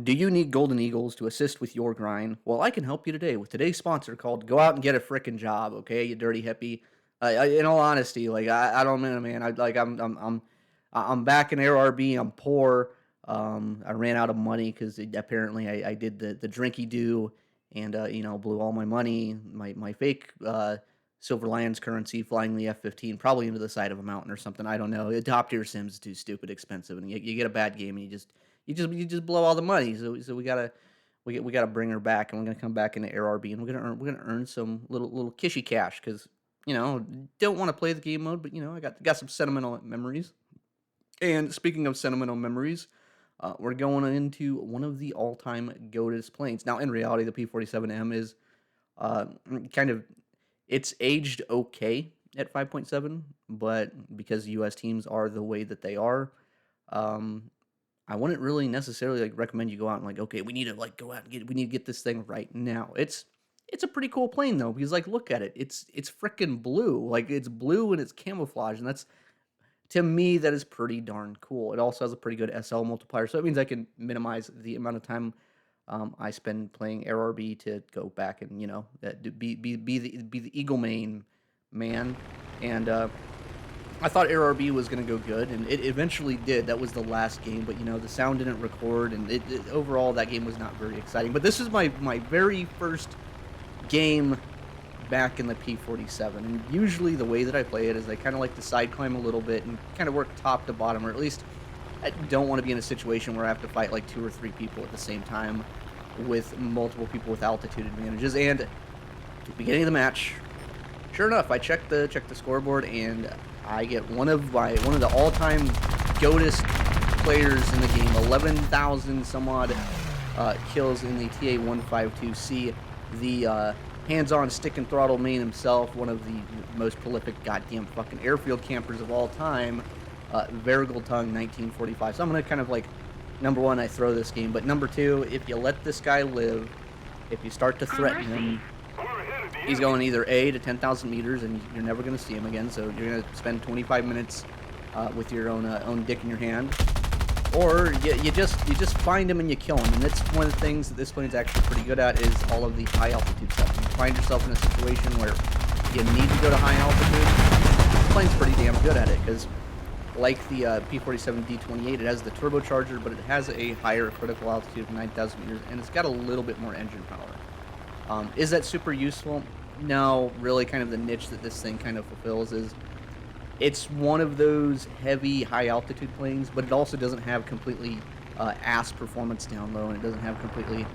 Do you need golden eagles to assist with your grind? Well, I can help you today with today's sponsor called "Go Out and Get a Frickin' Job." Okay, you dirty hippie. In all honesty, like I don't know, man. I'm back in ARB. I'm poor. I ran out of money because apparently I did the drinky do and blew all my money, my fake Silver Lions currency, flying the F-15 probably into the side of a mountain or something. I don't know. Adopt your Sims is too stupid expensive, and you get a bad game and you just blow all the money. So we gotta bring her back, and we're gonna come back into ARB, and we're gonna earn some little kishy cash because don't want to play the game mode, but I got some sentimental memories. And speaking of sentimental memories, we're going into one of the all-time GOATest planes. Now, in reality, the P-47M is uh, kind of it's aged okay at 5.7, but because U.S. teams are the way that they are, um, I wouldn't really necessarily like recommend you go out and like, okay, we need to like go out and we need to get this thing right now. It's a pretty cool plane though, because like look at it. It's freaking blue. Like it's blue and it's camouflage, and that's to me that is pretty darn cool. It also has a pretty good SL multiplier, so it means I can minimize the amount of time I spend playing RRB to go back and be the Eagle main man. And I thought ARB was going to go good, and it eventually did. That was the last game, but the sound didn't record, and overall that game was not very exciting. But this is my very first game back in the P-47, and usually the way that I play it is I kind of like to side climb a little bit and kind of work top to bottom, or at least I don't want to be in a situation where I have to fight like 2 or 3 people at the same time with multiple people with altitude advantages. And at the beginning of the match, sure enough, I check the scoreboard, and I get one of the all-time GOATest players in the game, 11,000 some odd kills in the TA-152C, the hands-on stick and throttle main himself, one of the most prolific goddamn fucking airfield campers of all time, Varigal Tongue 1945. So I'm gonna kind of like, number one, I throw this game, but number two, if you let this guy live, if you start to threaten him, he's going either A to 10,000 meters, and you're never going to see him again. So you're going to spend 25 minutes with your own dick in your hand, or you just find him and you kill him. And that's one of the things that this plane's actually pretty good at, is all of the high altitude stuff. When you find yourself in a situation where you need to go to high altitude, the plane's pretty damn good at it, because like the P-47D-28, it has the turbocharger, but it has a higher critical altitude of 9,000 meters, and it's got a little bit more engine power. Is that super useful? No, really. Kind of the niche that this thing kind of fulfills is it's one of those heavy, high altitude planes, but it also doesn't have completely ass performance down low, and it doesn't have completely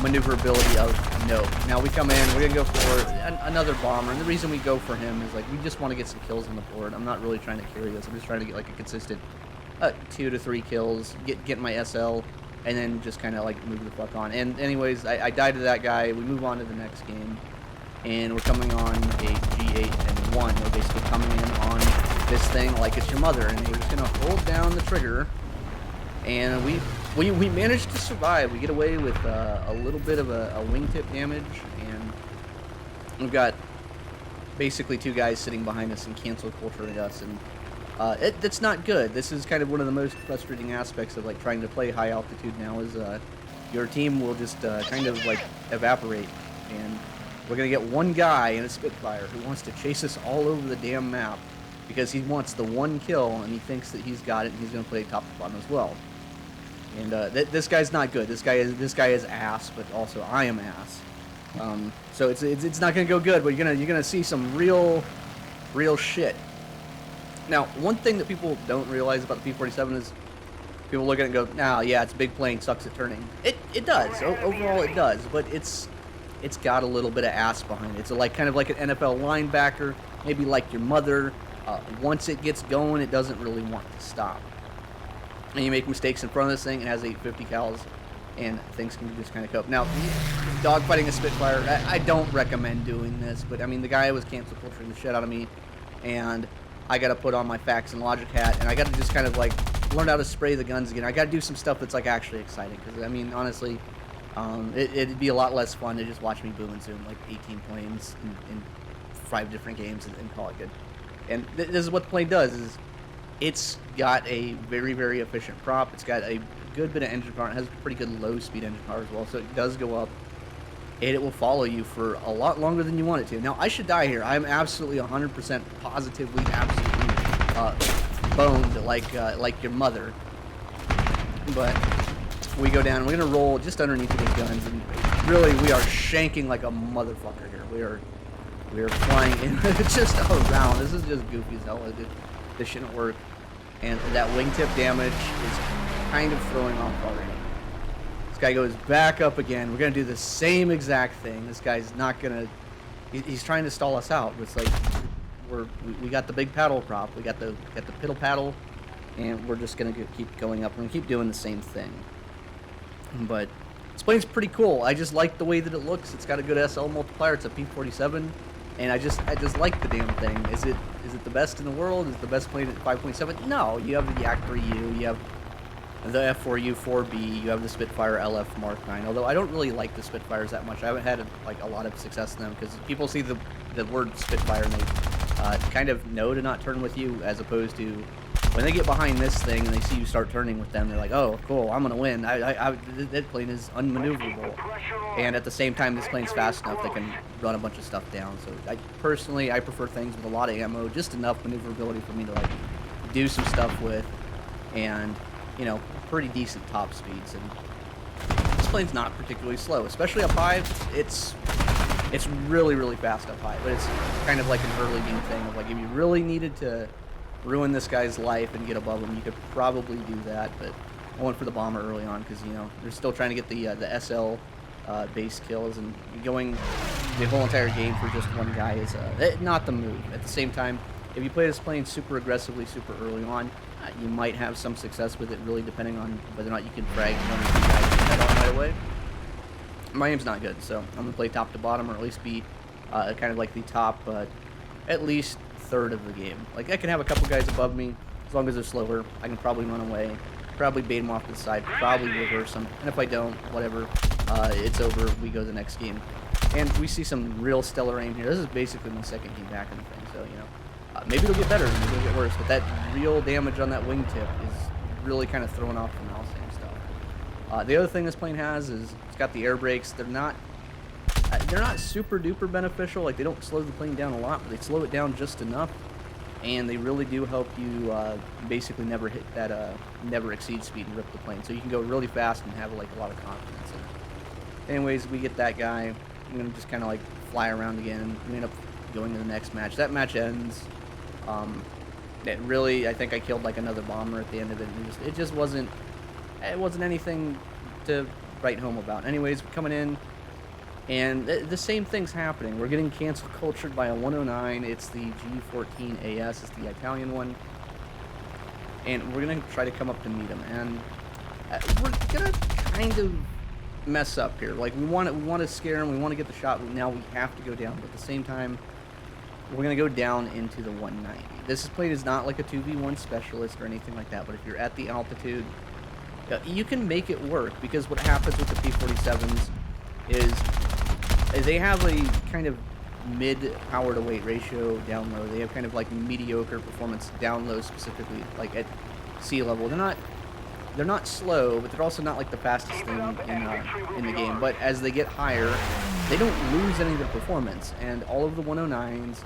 maneuverability of no. Now we come in, we're gonna go for another bomber, and the reason we go for him is like we just want to get some kills on the board. I'm not really trying to carry this. I'm just trying to get like a consistent 2 to 3 kills, get my SL, and then just kind of like move the fuck on. And anyways, I died to that guy. We move on to the next game, and we're coming on a G8 and 1. We're basically coming in on this thing like it's your mother, and we're just gonna hold down the trigger, and we managed to survive. We get away with a little bit of a wingtip damage, and we've got basically 2 guys sitting behind us and cancel culturing us, and that's not good. This is kind of one of the most frustrating aspects of like trying to play high altitude now, is your team will just kind of like evaporate, and we're gonna get one guy in a Spitfire who wants to chase us all over the damn map because he wants the one kill, and he thinks that he's got it, and he's gonna play top to bottom as well. And this guy's not good. This guy is ass, but also I am ass. So it's not gonna go good. But you're gonna see some real shit. Now, one thing that people don't realize about the P-47 is people look at it and go, "Nah, yeah, it's a big plane, sucks at turning." It does. Overall, it does. But it's got a little bit of ass behind it. It's like kind of like an NFL linebacker, maybe like your mother. Once it gets going, it doesn't really want to stop. And you make mistakes in front of this thing, it has 850 cals, and things can just kind of cope. Now, dogfighting a Spitfire, I don't recommend doing this, but I mean, the guy was cancel culturing the shit out of me, and I got to put on my facts and logic hat, and I got to just kind of like learn how to spray the guns again. I got to do some stuff that's like actually exciting, because I mean, honestly, it'd be a lot less fun to just watch me boom and zoom like 18 planes in 5 different games and call it good. And this is what the plane does, is it's got a very, very efficient prop. It's got a good bit of engine power. It has pretty good low-speed engine power as well, so it does go up, and it will follow you for a lot longer than you want it to. Now, I should die here. I'm absolutely 100% positively, absolutely boned like your mother. But we go down. We're gonna roll just underneath those guns, and really, we are shanking like a motherfucker here. We are flying in just around. This is just goofy as hell. This shouldn't work. And that wingtip damage is kind of throwing off already. This guy goes back up again. We're gonna do the same exact thing. This guy's not gonna. He's trying to stall us out. It's like we got the big paddle prop. We got the piddle paddle, and we're just gonna keep going up. We're gonna keep doing the same thing. But this plane's pretty cool. I just like the way that it looks. It's got a good SL multiplier. It's a P-47. And I just like the damn thing. Is it the best in the world? Is it the best plane at 5.7? No, you have the Yak-3U, you have the F4U 4B, you have the Spitfire LF Mark 9. Although I don't really like the Spitfires that much. I haven't had a lot of success in them because people see the word Spitfire and they kind of know to not turn with you, as opposed to when they get behind this thing and they see you start turning with them, they're like, oh, cool, I'm gonna win. That plane is unmaneuverable. And at the same time, this plane's fast enough that can run a bunch of stuff down. So I prefer things with a lot of ammo, just enough maneuverability for me to like do some stuff with, and you know, pretty decent top speeds. And this plane's not particularly slow, especially up high. It's really fast up high, but it's kind of like an early game thing of like if you really needed to ruin this guy's life and get above him, you could probably do that. But I went for the bomber early on because, you know, they're still trying to get the SL base kills, and going the whole entire game for just one guy is not the move. At the same time, if you play this plane super aggressively, super early on, you might have some success with it, really depending on whether or not you can frag one or two guys head on right away. My aim's not good, so I'm going to play top to bottom, or at least be kind of like the top, at least third of the game. Like, I can have a couple guys above me, as long as they're slower. I can probably run away, probably bait them off to the side, probably reverse them, and if I don't, whatever, it's over, we go to the next game. And we see some real stellar aim here. This is basically my second game back in the thing, so, you know, maybe it'll get better, maybe it'll get worse, but that real damage on that wingtip is really kind of throwing off the mouse and stuff. The other thing this plane has is it's got the air brakes. They're not super duper beneficial. Like, they don't slow the plane down a lot, but they slow it down just enough, and they really do help you basically never hit that never exceed speed and rip the plane. So you can go really fast and have like a lot of confidence in it. Anyways, we get that guy. I'm gonna just kind of like fly around again. We end up going to the next match. That match ends. I think I killed like another bomber at the end of it. And it just wasn't anything to write home about. Anyways, we're coming in, and the same thing's happening. We're getting cancel cultured by a 109. It's the G14 AS. It's the Italian one. And we're going to try to come up to meet him. And we're going to kind of mess up here. Like, we want to scare him. We want to get the shot. But now we have to go down. But at the same time, we're going to go down into the 190. This plane is not like a 2v1 specialist or anything like that. But if you're at the altitude, you can make it work. Because what happens with the P-47s is they have a kind of mid power to weight ratio down low. They have kind of like mediocre performance down low, specifically like at sea level. They're not slow, but they're also not like the fastest thing in the game. But as they get higher, they don't lose any of their performance. And all of the 109s,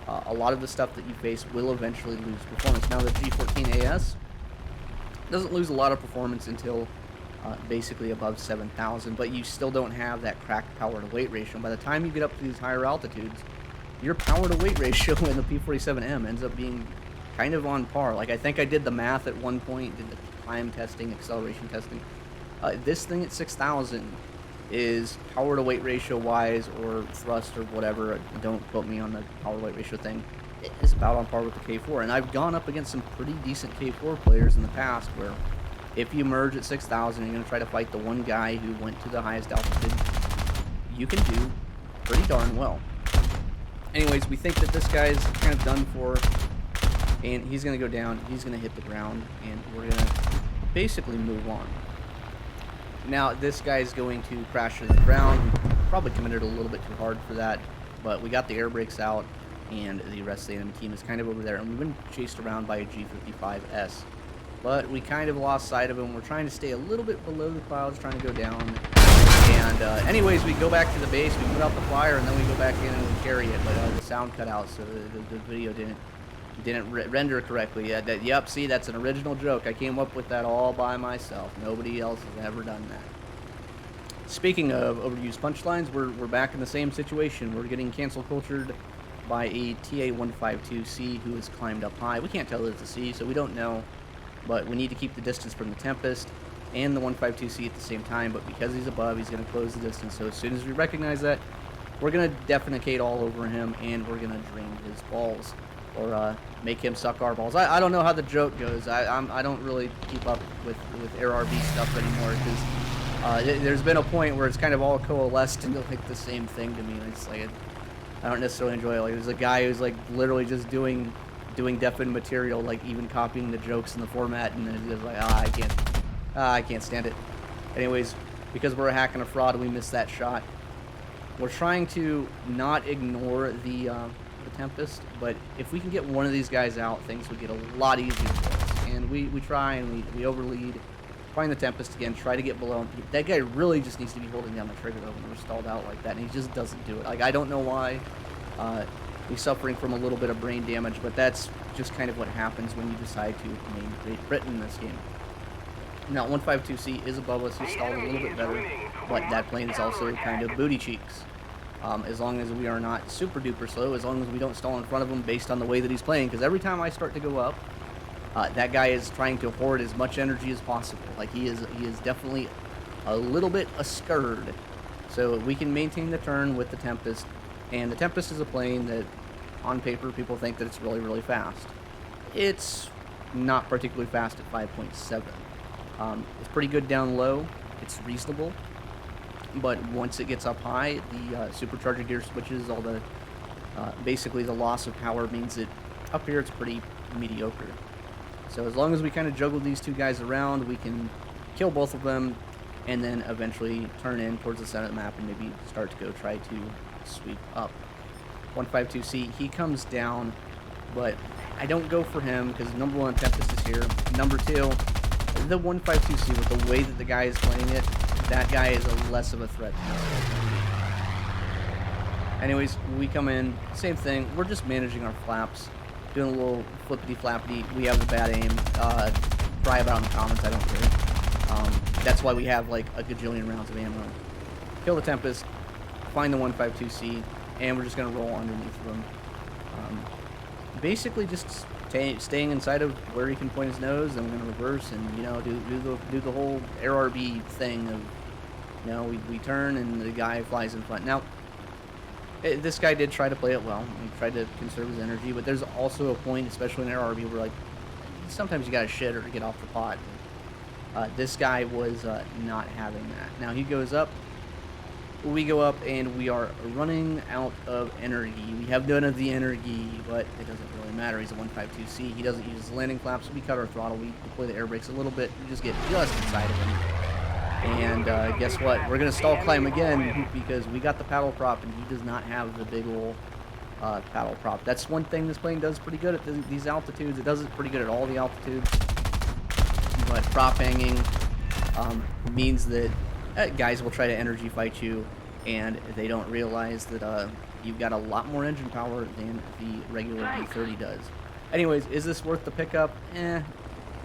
a lot of the stuff that you face will eventually lose performance. Now the G14 AS doesn't lose a lot of performance until basically above 7,000, but you still don't have that cracked power to weight ratio. By the time you get up to these higher altitudes, your power to weight ratio in the P-47M ends up being kind of on par. Like, I think I did the math at one point, did the climb testing, acceleration testing. This thing at 6,000 is power to weight ratio wise, or thrust or whatever. Don't quote me on the power to weight ratio thing. It is about on par with the K4, and I've gone up against some pretty decent K4 players in the past where if you merge at 6,000 and you're going to try to fight the one guy who went to the highest altitude, you can do pretty darn well. Anyways, we think that this guy's kind of done for, and he's going to go down, he's going to hit the ground, and we're going to basically move on. Now, this guy's going to crash to the ground. We probably committed a little bit too hard for that, but we got the air brakes out, and the rest of the enemy team is kind of over there, and we've been chased around by a G55S. but we kind of lost sight of him. We're trying to stay a little bit below the clouds, trying to go down. And anyways, we go back to the base, we put out the fire, and then we go back in and we carry it. But the sound cut out, so the video didn't render correctly. Yep, see, that's an original joke. I came up with that all by myself. Nobody else has ever done that. Speaking of overused punchlines, we're back in the same situation. We're getting cancel cultured by a TA-152C who has climbed up high. We can't tell that it's a C, so we don't know. But we need to keep the distance from the Tempest and the 152C at the same time. But because he's above, he's going to close the distance. So as soon as we recognize that, we're going to defecate all over him, and we're going to drain his balls. Or make him suck our balls. I don't know how the joke goes. I don't really keep up with Air RB stuff anymore, because there's been a point where it's kind of all coalesced into like the same thing to me. It's like I don't necessarily enjoy it. Like there's a guy who's like literally just doing deafened material, like even copying the jokes in the format, and then it's like I can't stand it. Anyways, because we're a hack and a fraud, we missed that shot. We're trying to not ignore the Tempest, but if we can get one of these guys out, things would get a lot easier for us. And we try and we overlead, find the Tempest again, try to get below him. That guy really just needs to be holding down the trigger though when we're stalled out like that, and he just doesn't do it. Like I don't know why. He's suffering from a little bit of brain damage, but that's just kind of what happens when you decide to remain Great Britain in this game. Now 152C is above us. He's stalled a little bit better, but that plane is also kind of booty cheeks. As long as we are not super duper slow, as long as we don't stall in front of him based on the way that he's playing. Because every time I start to go up, that guy is trying to hoard as much energy as possible. Like he is definitely a little bit scared. So we can maintain the turn with the Tempest, and the Tempest is a plane that, on paper, people think that it's really, really fast. It's not particularly fast at 5.7. It's pretty good down low. It's reasonable. But once it gets up high, the supercharger gear switches, all the basically the loss of power means that up here it's pretty mediocre. So as long as we kind of juggle these two guys around, we can kill both of them, and then eventually turn in towards the center of the map and maybe start to go try to sweep up. 152C, he comes down, but I don't go for him because number one, Tempest is here. Number two, the 152C, with the way that the guy is playing it, that guy is a less of a threat to us. Anyways, we come in, same thing. We're just managing our flaps, doing a little flippity-flappity. We have the bad aim. Cry about it in the comments, I don't care. That's why we have like a gajillion rounds of ammo. Kill the Tempest, find the 152C, and we're just going to roll underneath of him. Basically just staying inside of where he can point his nose, then we're going to reverse and, you know, do the whole Air RB thing of, you know, we turn and the guy flies in front. Now, this guy did try to play it well. He tried to conserve his energy, but there's also a point, especially in Air RB, where, like, sometimes you got to shit or to get off the pot. This guy was not having that. Now, he goes up. We go up, and we are running out of energy. We have none of the energy, but it doesn't really matter. He's a 152C. He doesn't use his landing flaps. We cut our throttle. We deploy the air brakes a little bit. We just get just inside of him. And guess what? We're going to stall climb again because we got the paddle prop, and he does not have the big ol' paddle prop. That's one thing this plane does pretty good at these altitudes. It does it pretty good at all the altitudes. But prop hanging means that guys will try to energy fight you, and they don't realize that you've got a lot more engine power than the regular B30 does. Anyways, is this worth the pickup?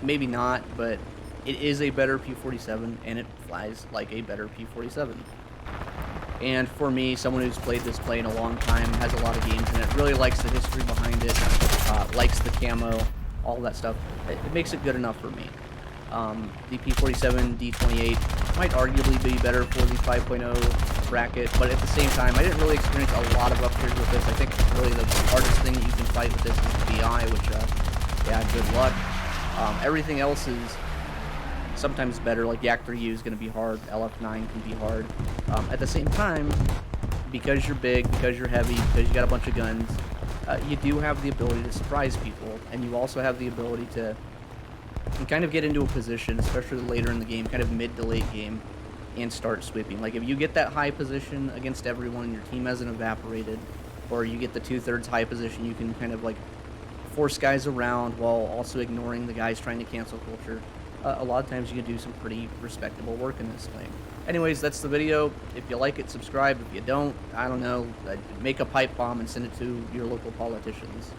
Maybe not, but it is a better P-47, and it flies like a better P-47. And for me, someone who's played this plane a long time, has a lot of games in it, really likes the history behind it, likes the camo, all that stuff, it makes it good enough for me. The P-47 D28 might arguably be better for the 5.0 bracket, but at the same time, I didn't really experience a lot of upgrades with this. I think really the hardest thing that you can fight with this is the BI, which, yeah, good luck. Everything else is sometimes better, like Yak 3U is going to be hard, LF9 can be hard. At the same time, because you're big, because you're heavy, because you got a bunch of guns, you do have the ability to surprise people, and you also have the ability to kind of get into a position, especially later in the game, kind of mid to late game, and start sweeping. Like if you get that high position against everyone, your team hasn't evaporated, or you get the 2/3 high position, you can kind of like force guys around while also ignoring the guys trying to cancel culture, a lot of times you can do some pretty respectable work in this thing. Anyways, that's the video. If you like it, subscribe. If you don't, I don't know, make a pipe bomb and send it to your local politicians.